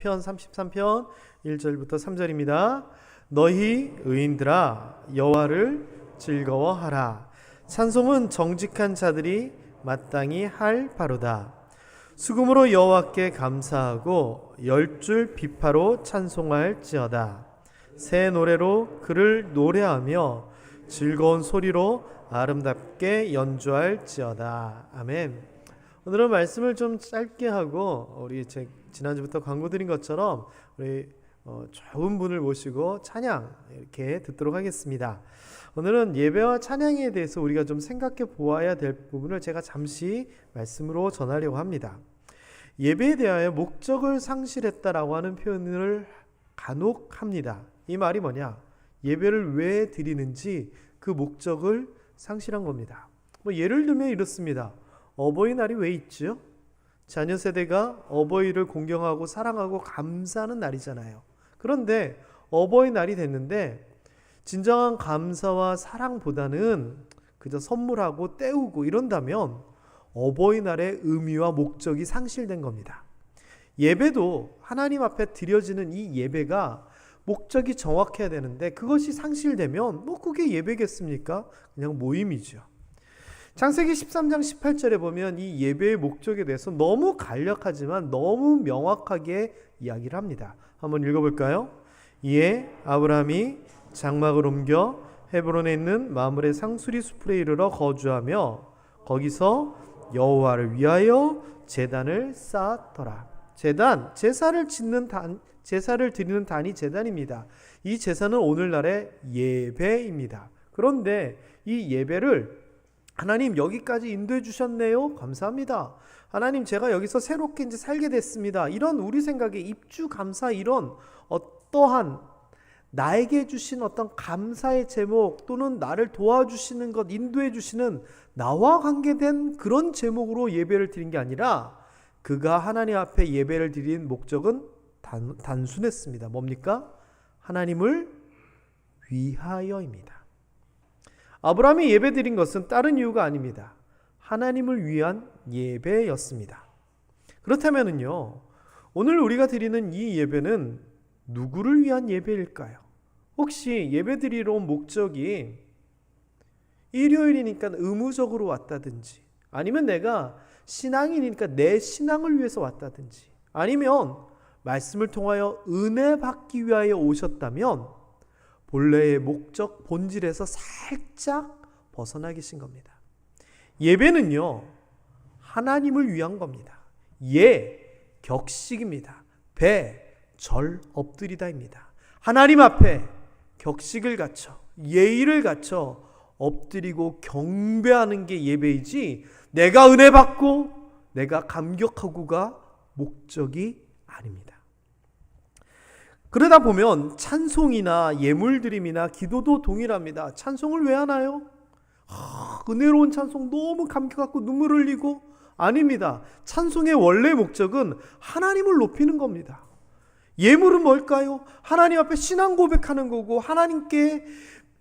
편 33편 1절부터 3절입니다. 너희 의인들아 여호와를 즐거워하라. 찬송은 정직한 자들이 마땅히 할 바로다. 수금으로 여호와께 감사하고 10줄 비파로 찬송할지어다. 새 노래로 그를 노래하며 즐거운 소리로 아름답게 연주할지어다. 아멘. 오늘은 말씀을 좀 짧게 하고 우리 지난주부터 광고 드린 것처럼 우리 좋은 분을 모시고 찬양 이렇게 듣도록 하겠습니다. 오늘은 예배와 찬양에 대해서 우리가 좀 생각해 보아야 될 부분을 제가 잠시 말씀으로 전하려고 합니다. 예배에 대하여 목적을 상실했다라고 하는 표현을 간혹 합니다. 이 말이 뭐냐? 예배를 왜 드리는지 그 목적을 상실한 겁니다. 예를 들면 이렇습니다. 어버이날이 왜 있죠? 자녀 세대가 어버이를 공경하고 사랑하고 감사하는 날이잖아요. 그런데 어버이날이 됐는데 진정한 감사와 사랑보다는 그저 선물하고 때우고 이런다면 어버이날의 의미와 목적이 상실된 겁니다. 예배도 하나님 앞에 드려지는 이 예배가 목적이 정확해야 되는데 그것이 상실되면 그게 예배겠습니까? 그냥 모임이죠. 창세기 13장 18절에 보면 이 예배의 목적에 대해서 너무 간략하지만 너무 명확하게 이야기를 합니다. 한번 읽어볼까요? 이에 아브라함이 장막을 옮겨 헤브론에 있는 마므레 상수리 숲에 이르러 거주하며 거기서 여호와를 위하여 제단을 쌓았더라. 제단, 제사를 드리는 단이 제단입니다. 이 제사는 오늘날의 예배입니다. 그런데 이 예배를 하나님 여기까지 인도해 주셨네요. 감사합니다. 하나님 제가 여기서 새롭게 이제 살게 됐습니다. 이런 우리 생각에 입주 감사 이런 어떠한 나에게 주신 어떤 감사의 제목 또는 나를 도와주시는 것 인도해 주시는 나와 관계된 그런 제목으로 예배를 드린 게 아니라 그가 하나님 앞에 예배를 드린 목적은 단순했습니다. 뭡니까? 하나님을 위하여입니다. 아브라함이 예배 드린 것은 다른 이유가 아닙니다. 하나님을 위한 예배였습니다. 그렇다면요, 오늘 우리가 드리는 이 예배는 누구를 위한 예배일까요? 혹시 예배 드리러 온 목적이 일요일이니까 의무적으로 왔다든지 아니면 내가 신앙인이니까 내 신앙을 위해서 왔다든지 아니면 말씀을 통하여 은혜 받기 위하여 오셨다면 본래의 목적, 본질에서 살짝 벗어나 계신 겁니다. 예배는요, 하나님을 위한 겁니다. 격식입니다. 절 엎드리다입니다. 하나님 앞에 격식을 갖춰, 예의를 갖춰 엎드리고 경배하는 게 예배이지 내가 은혜 받고 내가 감격하고가 목적이 아닙니다. 그러다 보면 찬송이나 예물드림이나 기도도 동일합니다. 찬송을 왜 하나요? 은혜로운 찬송 너무 감격하고 눈물 흘리고 아닙니다. 찬송의 원래 목적은 하나님을 높이는 겁니다. 예물은 뭘까요? 하나님 앞에 신앙 고백하는 거고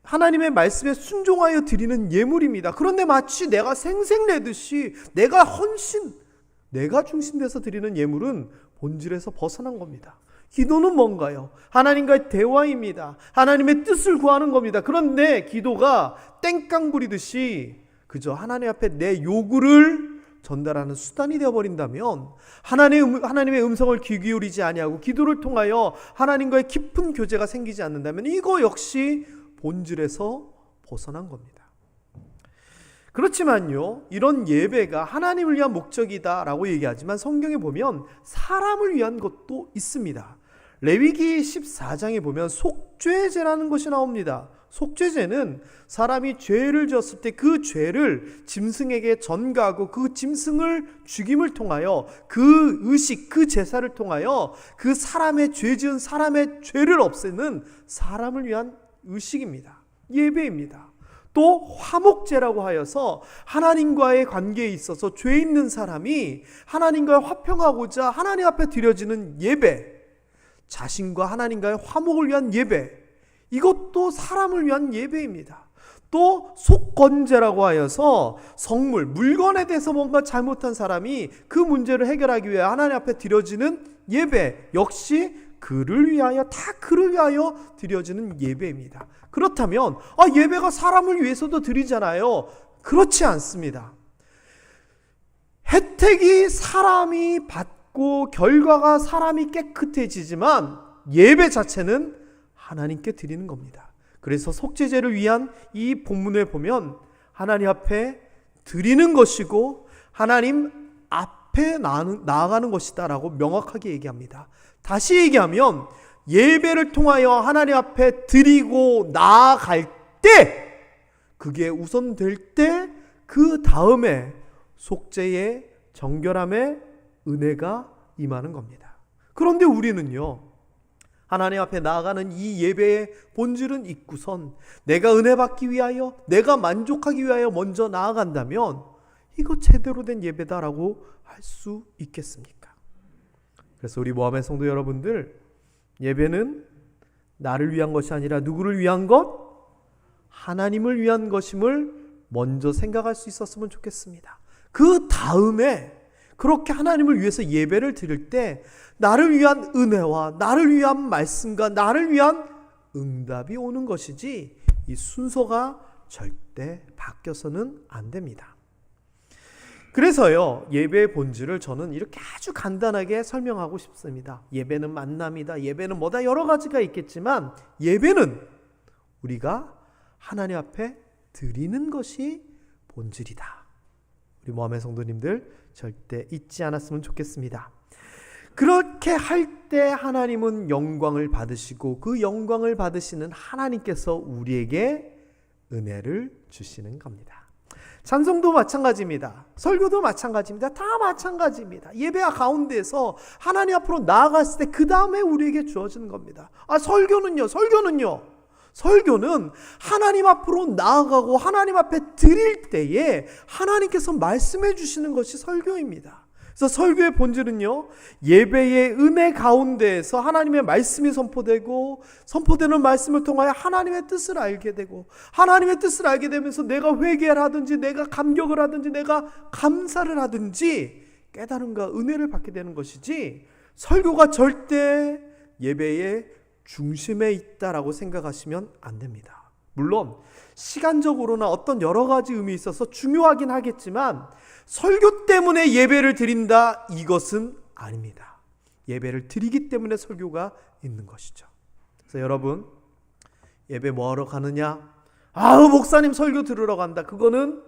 하나님의 말씀에 순종하여 드리는 예물입니다. 그런데 마치 내가 생색내듯이 내가 중심돼서 드리는 예물은 본질에서 벗어난 겁니다. 기도는 뭔가요? 하나님과의 대화입니다. 하나님의 뜻을 구하는 겁니다. 그런데 기도가 땡깡 부리듯이 그저 하나님 앞에 내 요구를 전달하는 수단이 되어버린다면 하나님의 음성을 귀 기울이지 아니하고 기도를 통하여 하나님과의 깊은 교제가 생기지 않는다면 이거 역시 본질에서 벗어난 겁니다. 그렇지만요, 이런 예배가 하나님을 위한 목적이다라고 얘기하지만 성경에 보면 사람을 위한 것도 있습니다. 레위기 14장에 보면 속죄제라는 것이 나옵니다. 속죄제는 사람이 죄를 지었을 때 그 죄를 짐승에게 전가하고 그 짐승을 죽임을 통하여 그 의식, 그 제사를 통하여 그 사람의 죄 지은 사람의 죄를 없애는 사람을 위한 의식입니다. 예배입니다. 또 화목제라고 하여서 하나님과의 관계에 있어서 죄 있는 사람이 하나님과 화평하고자 하나님 앞에 드려지는 예배, 자신과 하나님과의 화목을 위한 예배, 이것도 사람을 위한 예배입니다. 또 속건제라고 하여서 성물, 물건에 대해서 뭔가 잘못한 사람이 그 문제를 해결하기 위해 하나님 앞에 드려지는 예배 역시 그를 위하여, 다 그를 위하여 드려지는 예배입니다. 그렇다면 예배가 사람을 위해서도 드리잖아요. 그렇지 않습니다. 혜택이 사람이 받고 결과가 사람이 깨끗해지지만 예배 자체는 하나님께 드리는 겁니다. 그래서 속죄제를 위한 이 본문에 보면 하나님 앞에 드리는 것이고 하나님 앞에 나아가는 것이다 라고 명확하게 얘기합니다. 다시 얘기하면 예배를 통하여 하나님 앞에 드리고 나아갈 때, 그게 우선될 때 그 다음에 속죄의 정결함의 은혜가 임하는 겁니다. 그런데 우리는요, 하나님 앞에 나아가는 이 예배의 본질은 있고선 내가 은혜 받기 위하여, 내가 만족하기 위하여 먼저 나아간다면 이거 제대로 된 예배다라고 할 수 있겠습니까? 그래서 우리 모함의 성도 여러분들, 예배는 나를 위한 것이 아니라 누구를 위한 것? 하나님을 위한 것임을 먼저 생각할 수 있었으면 좋겠습니다. 그 다음에 그렇게 하나님을 위해서 예배를 드릴 때 나를 위한 은혜와 나를 위한 말씀과 나를 위한 응답이 오는 것이지, 이 순서가 절대 바뀌어서는 안 됩니다. 그래서요, 예배의 본질을 저는 이렇게 아주 간단하게 설명하고 싶습니다. 예배는 만남이다, 예배는 뭐다, 여러 가지가 있겠지만 예배는 우리가 하나님 앞에 드리는 것이 본질이다. 우리 모함의 성도님들 절대 잊지 않았으면 좋겠습니다. 그렇게 할 때 하나님은 영광을 받으시고 그 영광을 받으시는 하나님께서 우리에게 은혜를 주시는 겁니다. 찬송도 마찬가지입니다. 설교도 마찬가지입니다. 다 마찬가지입니다. 예배 가운데에서 하나님 앞으로 나아갔을 때 그 다음에 우리에게 주어지는 겁니다. 설교는요. 설교는 하나님 앞으로 나아가고 하나님 앞에 드릴 때에 하나님께서 말씀해 주시는 것이 설교입니다. 그래서 설교의 본질은요, 예배의 은혜 가운데에서 하나님의 말씀이 선포되고 선포되는 말씀을 통하여 하나님의 뜻을 알게 되고 하나님의 뜻을 알게 되면서 내가 회개를 하든지 내가 감격을 하든지 내가 감사를 하든지 깨달음과 은혜를 받게 되는 것이지, 설교가 절대 예배의 중심에 있다라고 생각하시면 안 됩니다. 물론 시간적으로나 어떤 여러 가지 의미에 있어서 중요하긴 하겠지만 설교 때문에 예배를 드린다, 이것은 아닙니다. 예배를 드리기 때문에 설교가 있는 것이죠. 그래서 여러분, 예배 뭐하러 가느냐? 목사님 설교 들으러 간다. 그거는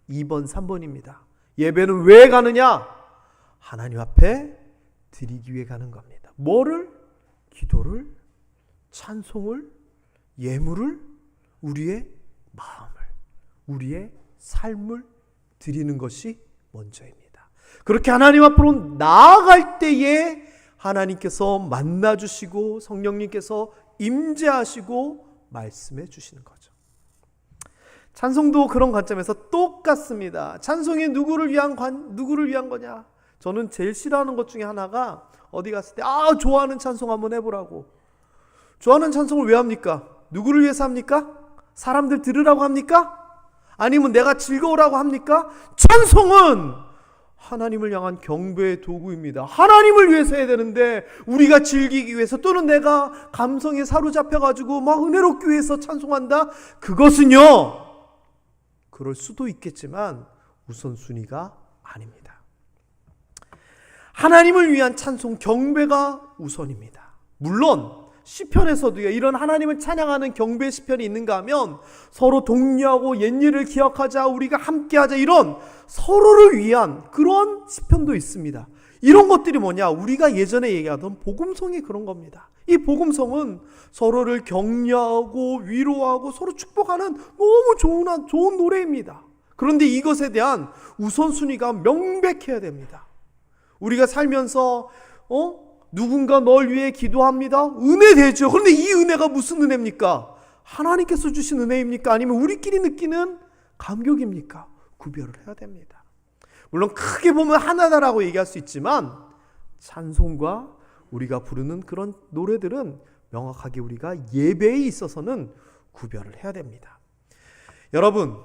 2번, 3번입니다. 예배는 왜 가느냐? 하나님 앞에 드리기 위해 가는 겁니다. 뭐를? 기도를, 찬송을, 예물을, 우리의 마음을, 우리의 삶을 드리는 것이 먼저입니다. 그렇게 하나님 앞으로 나아갈 때에 하나님께서 만나주시고 성령님께서 임재하시고 말씀해 주시는 거죠. 찬송도 그런 관점에서 똑같습니다. 찬송이 누구를 위한 거냐? 저는 제일 싫어하는 것 중에 하나가, 어디 갔을 때 좋아하는 찬송 한번 해보라고. 좋아하는 찬송을 왜 합니까? 누구를 위해서 합니까? 사람들 들으라고 합니까? 아니면 내가 즐거우라고 합니까? 찬송은 하나님을 향한 경배의 도구입니다. 하나님을 위해서 해야 되는데 우리가 즐기기 위해서, 또는 내가 감성에 사로잡혀가지고 막 은혜롭기 위해서 찬송한다? 그것은요, 그럴 수도 있겠지만 우선순위가 아닙니다. 하나님을 위한 찬송, 경배가 우선입니다. 물론 시편에서도요, 이런 하나님을 찬양하는 경배 시편이 있는가 하면 서로 독려하고 옛일을 기억하자, 우리가 함께하자, 이런 서로를 위한 그런 시편도 있습니다. 이런 것들이 뭐냐? 우리가 예전에 얘기하던 복음성이 그런 겁니다. 이 복음성은 서로를 격려하고 위로하고 서로 축복하는 너무 좋은 노래입니다. 그런데 이것에 대한 우선순위가 명백해야 됩니다. 우리가 살면서 누군가 널 위해 기도합니다. 은혜 되죠. 그런데 이 은혜가 무슨 은혜입니까? 하나님께서 주신 은혜입니까? 아니면 우리끼리 느끼는 감격입니까? 구별을 해야 됩니다. 물론 크게 보면 하나다라고 얘기할 수 있지만 찬송과 우리가 부르는 그런 노래들은 명확하게 우리가 예배에 있어서는 구별을 해야 됩니다. 여러분,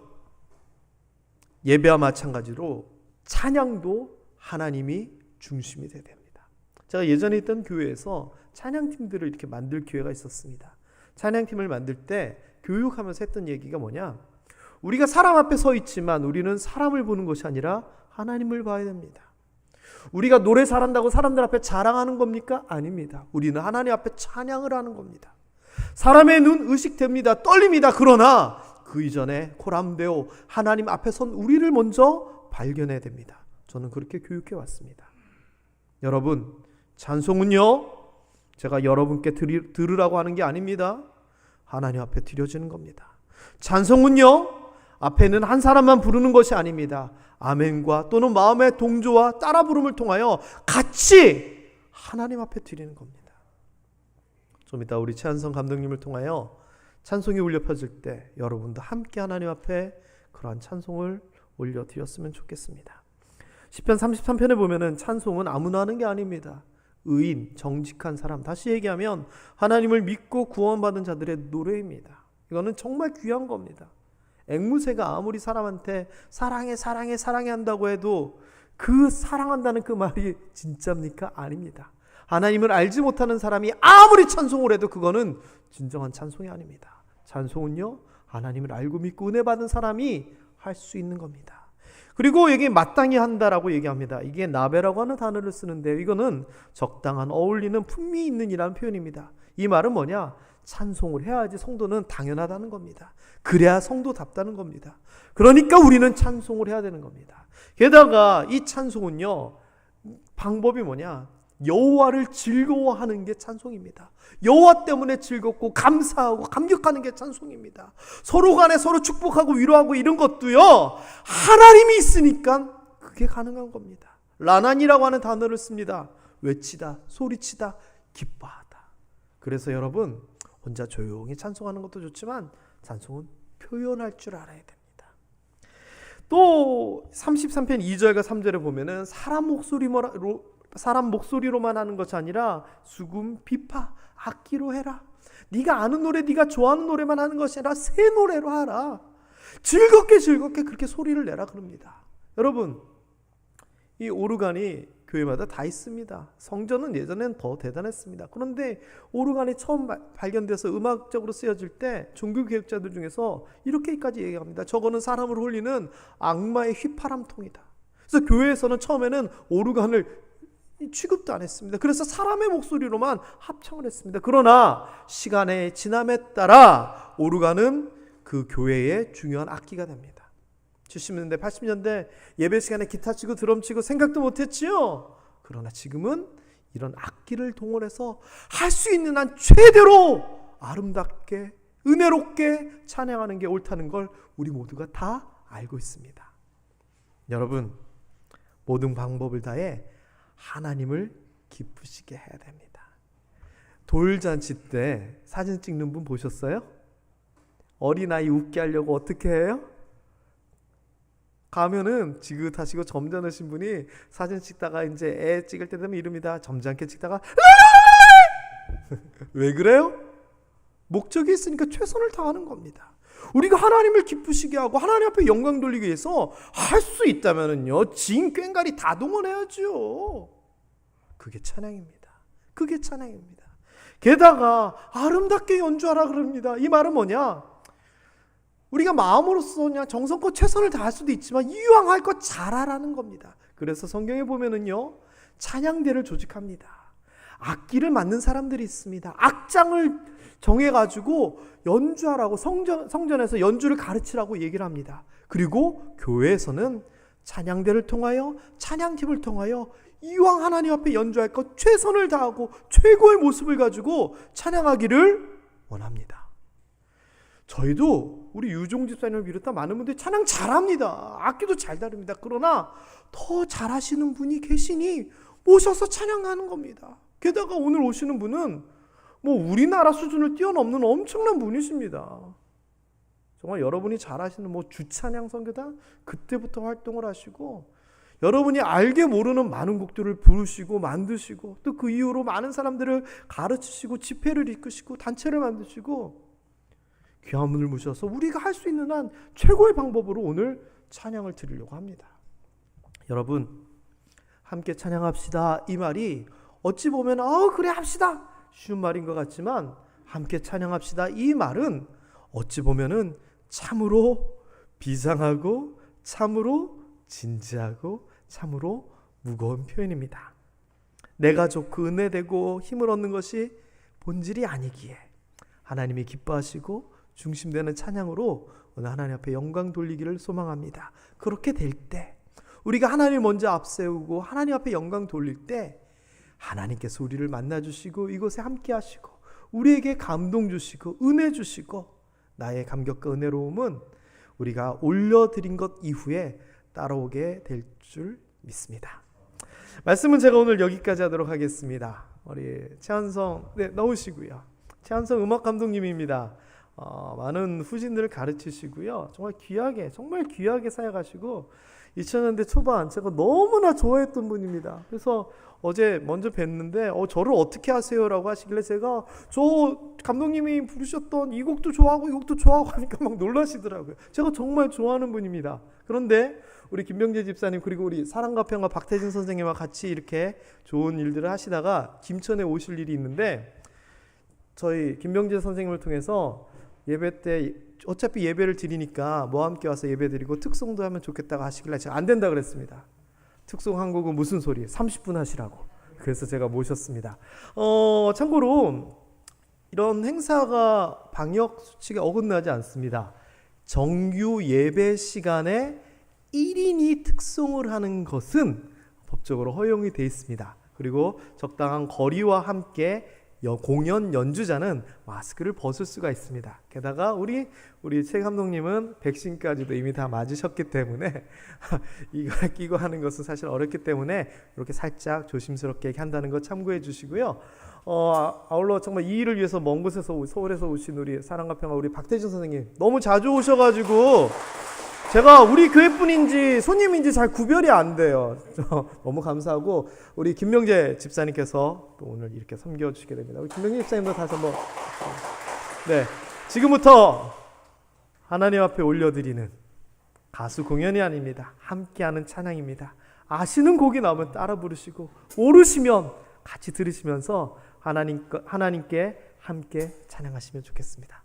예배와 마찬가지로 찬양도 하나님이 중심이 돼야 됩니다. 제가 예전에 있던 교회에서 찬양팀들을 이렇게 만들 기회가 있었습니다. 찬양팀을 만들 때 교육하면서 했던 얘기가 뭐냐? 우리가 사람 앞에 서 있지만 우리는 사람을 보는 것이 아니라 하나님을 봐야 됩니다. 우리가 노래 잘한다고 사람들 앞에 자랑하는 겁니까? 아닙니다. 우리는 하나님 앞에 찬양을 하는 겁니다. 사람의 눈 의식됩니다. 떨립니다. 그러나 그 이전에 코람데오 하나님 앞에 선 우리를 먼저 발견해야 됩니다. 저는 그렇게 교육해 왔습니다. 여러분, 찬송은요, 제가 여러분께 들으라고 하는 게 아닙니다. 하나님 앞에 드려지는 겁니다. 찬송은요, 앞에는 한 사람만 부르는 것이 아닙니다. 아멘과 또는 마음의 동조와 따라 부름을 통하여 같이 하나님 앞에 드리는 겁니다. 좀 이따 우리 최한성 감독님을 통하여 찬송이 울려 퍼질 때 여러분도 함께 하나님 앞에 그러한 찬송을 올려 드렸으면 좋겠습니다. 시편 33편에 보면은 찬송은 아무나 하는 게 아닙니다. 의인, 정직한 사람, 다시 얘기하면 하나님을 믿고 구원받은 자들의 노래입니다. 이거는 정말 귀한 겁니다. 앵무새가 아무리 사람한테 사랑해 사랑해 사랑해 한다고 해도 그 사랑한다는 그 말이 진짜입니까? 아닙니다. 하나님을 알지 못하는 사람이 아무리 찬송을 해도 그거는 진정한 찬송이 아닙니다. 찬송은요, 하나님을 알고 믿고 은혜 받은 사람이 할 수 있는 겁니다. 그리고 여기 마땅히 한다라고 얘기합니다. 이게 나베라고 하는 단어를 쓰는데 이거는 적당한, 어울리는, 품위 있는 이라는 표현입니다. 이 말은 뭐냐? 찬송을 해야지 성도는 당연하다는 겁니다. 그래야 성도답다는 겁니다. 그러니까 우리는 찬송을 해야 되는 겁니다. 게다가 이 찬송은요, 방법이 뭐냐? 여호와를 즐거워하는 게 찬송입니다. 여호와 때문에 즐겁고 감사하고 감격하는 게 찬송입니다. 서로 간에 서로 축복하고 위로하고 이런 것도요, 하나님이 있으니까 그게 가능한 겁니다. 라난이라고 하는 단어를 씁니다. 외치다, 소리치다, 기뻐하다. 그래서 여러분, 혼자 조용히 찬송하는 것도 좋지만 찬송은 표현할 줄 알아야 됩니다. 또 33편 2절과 3절에 보면은 사람 목소리로만 하는 것이 아니라 수금, 비파, 악기로 해라. 네가 아는 노래, 네가 좋아하는 노래만 하는 것이 아니라 새 노래로 하라. 즐겁게 그렇게 소리를 내라 그럽니다. 여러분, 이 오르간이 교회마다 다 있습니다. 성전은 예전엔 더 대단했습니다. 그런데 오르간이 처음 발견돼서 음악적으로 쓰여질 때 종교개혁자들 중에서 이렇게까지 얘기합니다. 저거는 사람을 홀리는 악마의 휘파람통이다. 그래서 교회에서는 처음에는 오르간을 취급도 안 했습니다. 그래서 사람의 목소리로만 합창을 했습니다. 그러나 시간의 지남에 따라 오르간은 그 교회의 중요한 악기가 됩니다. 70년대, 80년대 예배 시간에 기타 치고 드럼 치고 생각도 못했지요. 그러나 지금은 이런 악기를 동원해서 할 수 있는 한 최대로 아름답게 은혜롭게 찬양하는 게 옳다는 걸 우리 모두가 다 알고 있습니다. 여러분, 모든 방법을 다해 하나님을 기쁘시게 해야 됩니다. 돌잔치 때 사진 찍는 분 보셨어요? 어린아이 웃게 하려고 어떻게 해요? 가면은 지긋하시고 점잖으신 분이 사진 찍다가 이제 애 찍을 때 되면 이릅니다. 점잖게 찍다가 왜 그래요? 목적이 있으니까 최선을 다하는 겁니다. 우리가 하나님을 기쁘시게 하고 하나님 앞에 영광 돌리기 위해서 할 수 있다면은요, 진 꽹가리 다 동원해야죠. 그게 찬양입니다. 그게 찬양입니다. 게다가 아름답게 연주하라 그럽니다. 이 말은 뭐냐? 우리가 마음으로서 그냥 정성껏 최선을 다할 수도 있지만 이왕 할 것 잘하라는 겁니다. 그래서 성경에 보면은요, 찬양대를 조직합니다. 악기를 맡는 사람들이 있습니다. 악장을 정해가지고 연주하라고 성전에서 연주를 가르치라고 얘기를 합니다. 그리고 교회에서는 찬양대를 통하여 찬양팀을 통하여 이왕 하나님 앞에 연주할 것 최선을 다하고 최고의 모습을 가지고 찬양하기를 원합니다. 저희도 우리 유종 집사님을 비롯한 많은 분들이 찬양 잘합니다. 악기도 잘 다룹니다. 그러나 더 잘하시는 분이 계시니 모셔서 찬양하는 겁니다. 게다가 오늘 오시는 분은 우리나라 수준을 뛰어넘는 엄청난 분이십니다. 정말 여러분이 잘하시는 주찬양 선교단 그때부터 활동을 하시고 여러분이 알게 모르는 많은 곡들을 부르시고 만드시고 또 그 이후로 많은 사람들을 가르치시고 집회를 이끄시고 단체를 만드시고 귀한 분을 모셔서 우리가 할 수 있는 한 최고의 방법으로 오늘 찬양을 드리려고 합니다. 여러분, 함께 찬양합시다. 이 말이 어찌 보면 그래 합시다 쉬운 말인 것 같지만 함께 찬양합시다 이 말은 어찌 보면은 참으로 비상하고 참으로 진지하고 참으로 무거운 표현입니다. 내가 좋고 은혜되고 힘을 얻는 것이 본질이 아니기에 하나님이 기뻐하시고 중심되는 찬양으로 오늘 하나님 앞에 영광 돌리기를 소망합니다. 그렇게 될 때 우리가 하나님을 먼저 앞세우고 하나님 앞에 영광 돌릴 때 하나님께서 우리를 만나주시고 이곳에 함께 하시고 우리에게 감동 주시고 은혜 주시고 나의 감격과 은혜로움은 우리가 올려드린 것 이후에 따라오게 될 줄 믿습니다. 말씀은 제가 오늘 여기까지 하도록 하겠습니다. 우리 최한성 나오시고요. 최한성 음악 감독님입니다. 많은 후진들을 가르치시고요. 정말 귀하게 사역하시고 2000년대 초반 제가 너무나 좋아했던 분입니다. 그래서 어제 먼저 뵀는데 저를 어떻게 하세요라고 하시길래 제가 저 감독님이 부르셨던 이 곡도 좋아하고 이 곡도 좋아하고 하니까 막 놀라시더라고요. 제가 정말 좋아하는 분입니다. 그런데 우리 김병재 집사님 그리고 우리 사랑과 평화 박태진 선생님과 같이 이렇게 좋은 일들을 하시다가 김천에 오실 일이 있는데 저희 김병재 선생님을 통해서 예배 때 어차피 예배를 드리니까 뭐 함께 와서 예배 드리고 특송도 하면 좋겠다고 하시길래 제가 안 된다 그랬습니다. 특송 한 곡은 무슨 소리 30분 하시라고. 그래서 제가 모셨습니다. 참고로 이런 행사가 방역 수칙에 어긋나지 않습니다. 정규 예배 시간에 1인이 특송을 하는 것은 법적으로 허용이 되어 있습니다. 그리고 적당한 거리와 함께 공연 연주자는 마스크를 벗을 수가 있습니다. 게다가 우리 최 감독님은 백신까지도 이미 다 맞으셨기 때문에 이걸 끼고 하는 것은 사실 어렵기 때문에 이렇게 살짝 조심스럽게 한다는 거 참고해 주시고요. 아울러 정말 이 일을 위해서 먼 곳에서 서울에서 오신 우리 사랑과 평화 우리 박태진 선생님 너무 자주 오셔가지고 제가 우리 교회뿐인지 손님인지 잘 구별이 안 돼요. 너무 감사하고 우리 김명재 집사님께서 또 오늘 이렇게 섬겨주시게 됩니다. 우리 김명재 집사님도 다시 한번 지금부터 하나님 앞에 올려드리는 가수 공연이 아닙니다. 함께하는 찬양입니다. 아시는 곡이 나오면 따라 부르시고 모르시면 같이 들으시면서 하나님께 함께 찬양하시면 좋겠습니다.